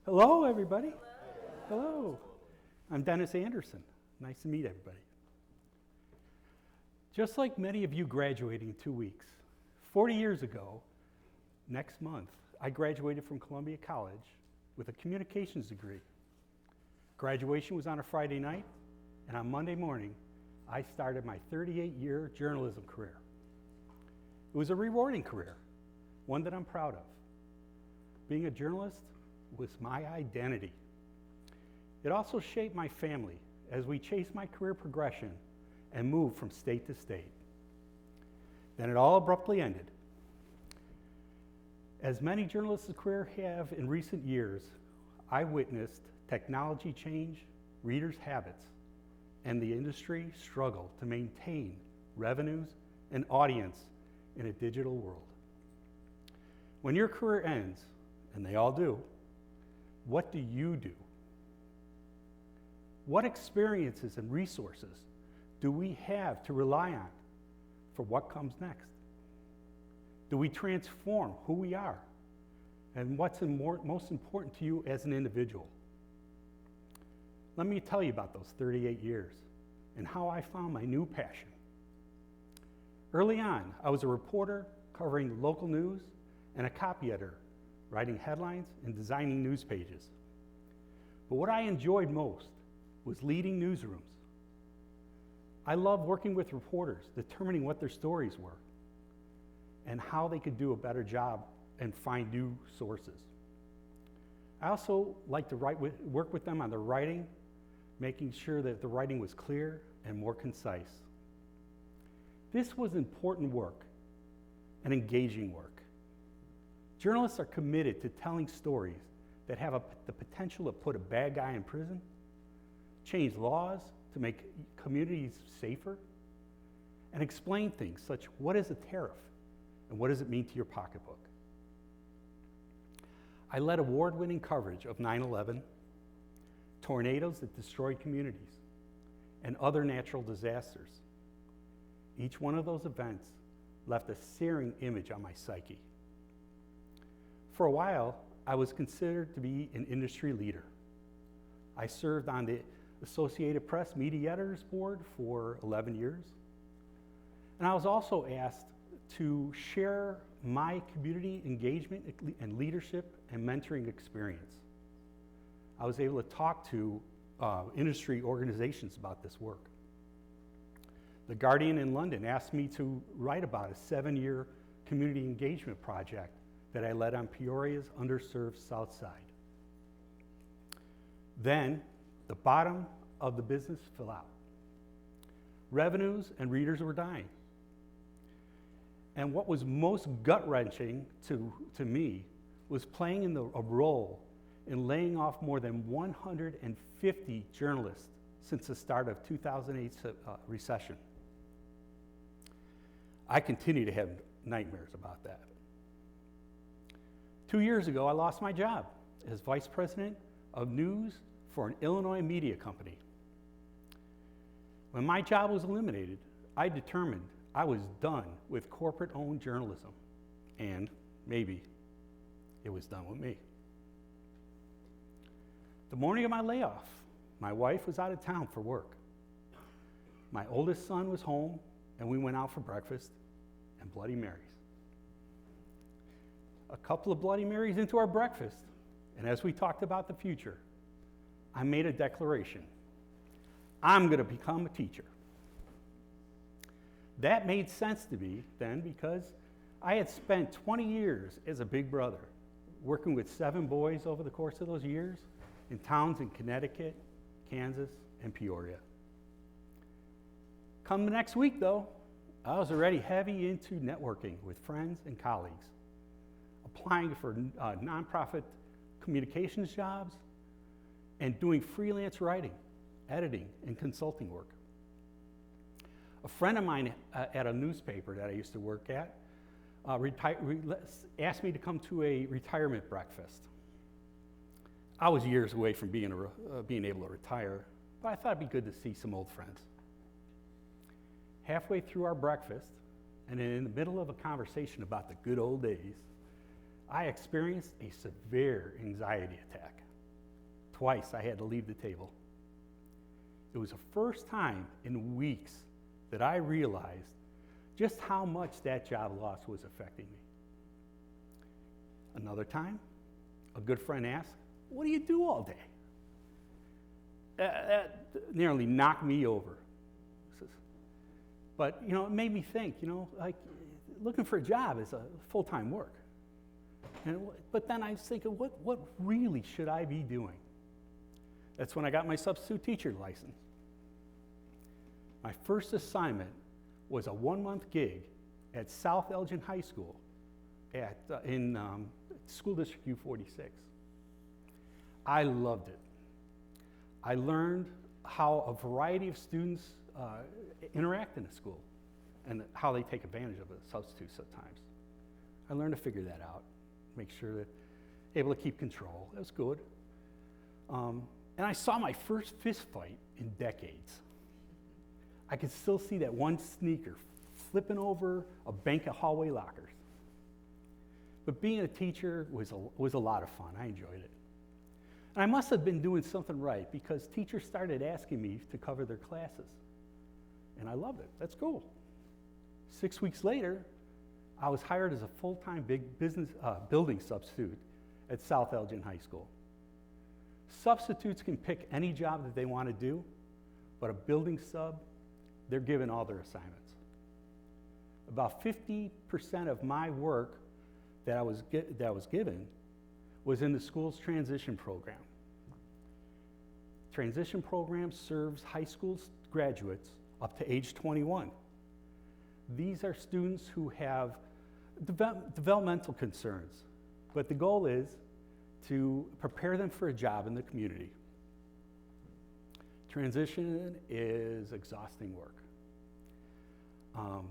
Hello, everybody. Hello. I'm Dennis Anderson. Nice to meet everybody. Just like many of you graduating in 2 weeks, 40 years ago, next month, I graduated from Columbia College with a communications degree. Graduation was on a Friday night, and on Monday morning, I started my 38-year journalism career. It was a rewarding career, one that I'm proud of. Being a journalist was my identity. It also shaped my family as we chased my career progression and moved from state to state. Then it all abruptly ended. As many journalists' careers have in recent years, I witnessed technology change, readers' habits, and the industry struggle to maintain revenues and audience in a digital world. When your career ends, and they all do, what do you do? What experiences and resources do we have to rely on for what comes next? Do we transform who we are and what's most important to you as an individual? Let me tell you about those 38 years and how I found my new passion. Early on, I was a reporter covering local news and a copy editor, writing headlines and designing news pages. But what I enjoyed most was leading newsrooms. I loved working with reporters, determining what their stories were and how they could do a better job and find new sources. I also liked to work with them on their writing, making sure that the writing was clear and more concise. This was important work and engaging work. Journalists are committed to telling stories that have the potential to put a bad guy in prison, change laws to make communities safer, and explain things such as what is a tariff and what does it mean to your pocketbook. I led award-winning coverage of 9/11, tornadoes that destroyed communities, and other natural disasters. Each one of those events left a searing image on my psyche. For a while, I was considered to be an industry leader. I served on the Associated Press Media Editors Board for 11 years. And I was also asked to share my community engagement and leadership and mentoring experience. I was able to talk to industry organizations about this work. The Guardian in London asked me to write about a 7-year community engagement project that I led on Peoria's underserved South Side. Then, the bottom of the business fell out. Revenues and readers were dying. And what was most gut-wrenching to me was playing a role in laying off more than 150 journalists since the start of 2008's recession. I continue to have nightmares about that. 2 years ago, I lost my job as vice president of news for an Illinois media company. When my job was eliminated, I determined I was done with corporate-owned journalism, and maybe it was done with me. The morning of my layoff, my wife was out of town for work. My oldest son was home, and we went out for breakfast and Bloody Marys. A couple of Bloody Marys into our breakfast, and as we talked about the future, I made a declaration. I'm going to become a teacher. That made sense to me then because I had spent 20 years as a big brother, working with 7 boys over the course of those years in towns in Connecticut, Kansas, and Peoria. Come the next week, though, I was already heavy into networking with friends and colleagues, applying for nonprofit communications jobs, and doing freelance writing, editing, and consulting work. A friend of mine at a newspaper that I used to work at asked me to come to a retirement breakfast. I was years away from being able to retire, but I thought it'd be good to see some old friends. Halfway through our breakfast, and in the middle of a conversation about the good old days, I experienced a severe anxiety attack. Twice I had to leave the table. It was the first time in weeks that I realized just how much that job loss was affecting me. Another time, a good friend asked, "What do you do all day?" That nearly knocked me over. But, it made me think, like looking for a job is a full-time work. But then I was thinking, what really should I be doing? That's when I got my substitute teacher license. My first assignment was a 1-month gig at South Elgin High School in School District U46. I loved it. I learned how a variety of students interact in a school and how they take advantage of a substitute sometimes. I learned to figure that out, make sure that able to keep control. That was good. And I saw my first fist fight in decades. I could still see that one sneaker flipping over a bank of hallway lockers. But being a teacher was a lot of fun. I enjoyed it. And I must have been doing something right because teachers started asking me to cover their classes. And I loved it. That's cool. 6 weeks later, I was hired as a full-time building substitute at South Elgin High School. Substitutes can pick any job that they want to do, but a building sub, they're given all their assignments. About 50% of my work that I was given was in the school's transition program. Transition program serves high school graduates up to age 21. These are students who have developmental concerns, but the goal is to prepare them for a job in the community. Transition is exhausting work.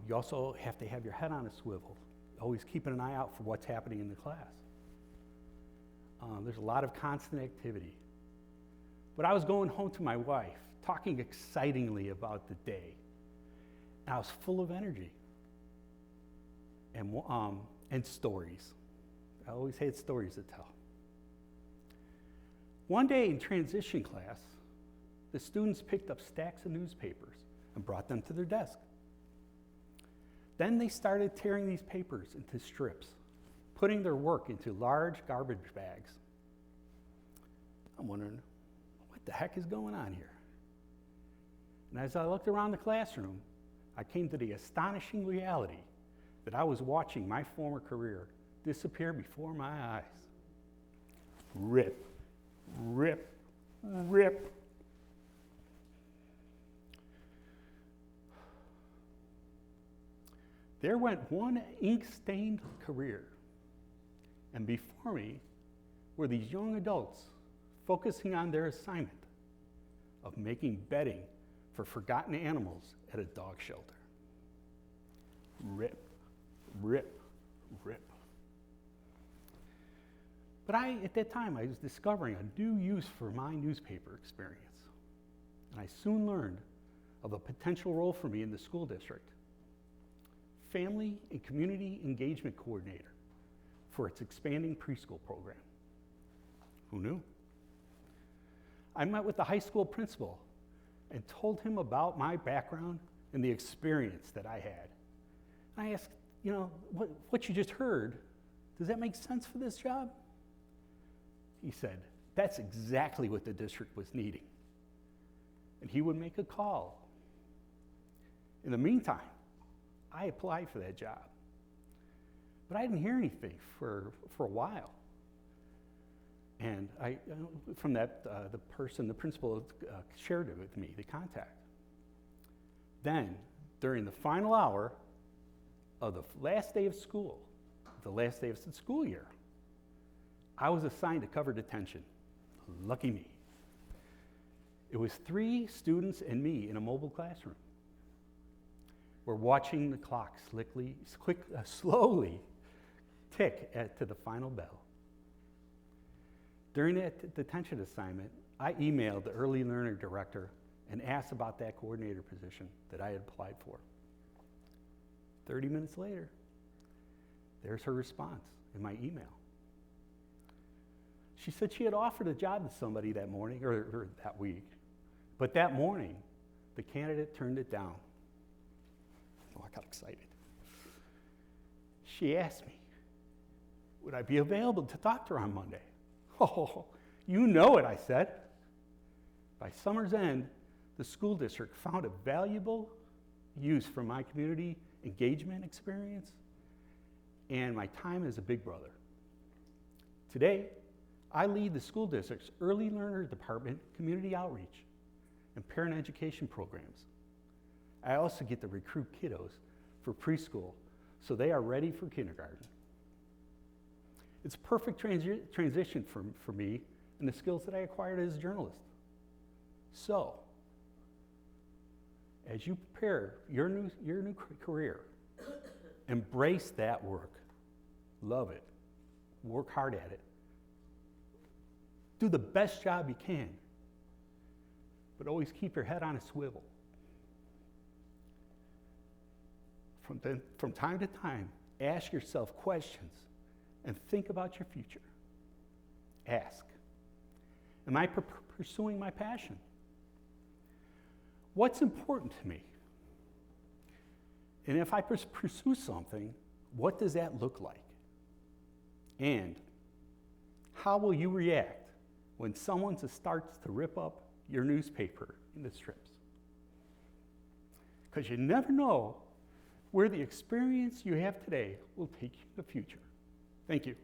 You also have to have your head on a swivel, always keeping an eye out for what's happening in the class. There's a lot of constant activity. But I was going home to my wife, talking excitingly about the day. And I was full of energy and stories. I always had stories to tell. One day in transition class, the students picked up stacks of newspapers and brought them to their desk. Then they started tearing these papers into strips, putting their work into large garbage bags. I'm wondering, what the heck is going on here? And as I looked around the classroom, I came to the astonishing reality that I was watching my former career disappear before my eyes. Rip, rip, rip. There went one ink-stained career, and before me were these young adults focusing on their assignment of making bedding for forgotten animals at a dog shelter. Rip, rip, rip. But at that time, I was discovering a new use for my newspaper experience. And I soon learned of a potential role for me in the school district. Family and Community Engagement Coordinator for its expanding preschool program. Who knew? I met with the high school principal and told him about my background and the experience that I had. I asked, what you just heard, does that make sense for this job? He said, that's exactly what the district was needing. And he would make a call. In the meantime, I applied for that job. But I didn't hear anything for a while. And from that, the principal shared it with me, the contact. Then, during the final hour of the last day of school, the last day of the school year, I was assigned to cover detention. Lucky me. It was 3 students and me in a mobile classroom. We're watching the clock slowly tick to the final bell. During that detention assignment, I emailed the early learner director and asked about that coordinator position that I had applied for. 30 minutes later, there's her response in my email. She said she had offered a job to somebody that morning, or that week, but that morning, the candidate turned it down. Oh, I got excited. She asked me, would I be available to talk to her on Monday? Oh, you know it, I said. By summer's end, the school district found a valuable use for my community engagement experience and my time as a big brother. Today, I lead the school district's Early Learner Department community outreach and parent education programs. I also get to recruit kiddos for preschool so they are ready for kindergarten. It's a perfect transition for me and the skills that I acquired as a journalist. So, as you prepare your new career, embrace that work. Love it. Work hard at it. Do the best job you can, but always keep your head on a swivel. From time to time, ask yourself questions and think about your future. Ask, am I pursuing my passion? What's important to me? And if I pursue something, what does that look like? And how will you react when someone starts to rip up your newspaper into strips? Because you never know where the experience you have today will take you in the future. Thank you.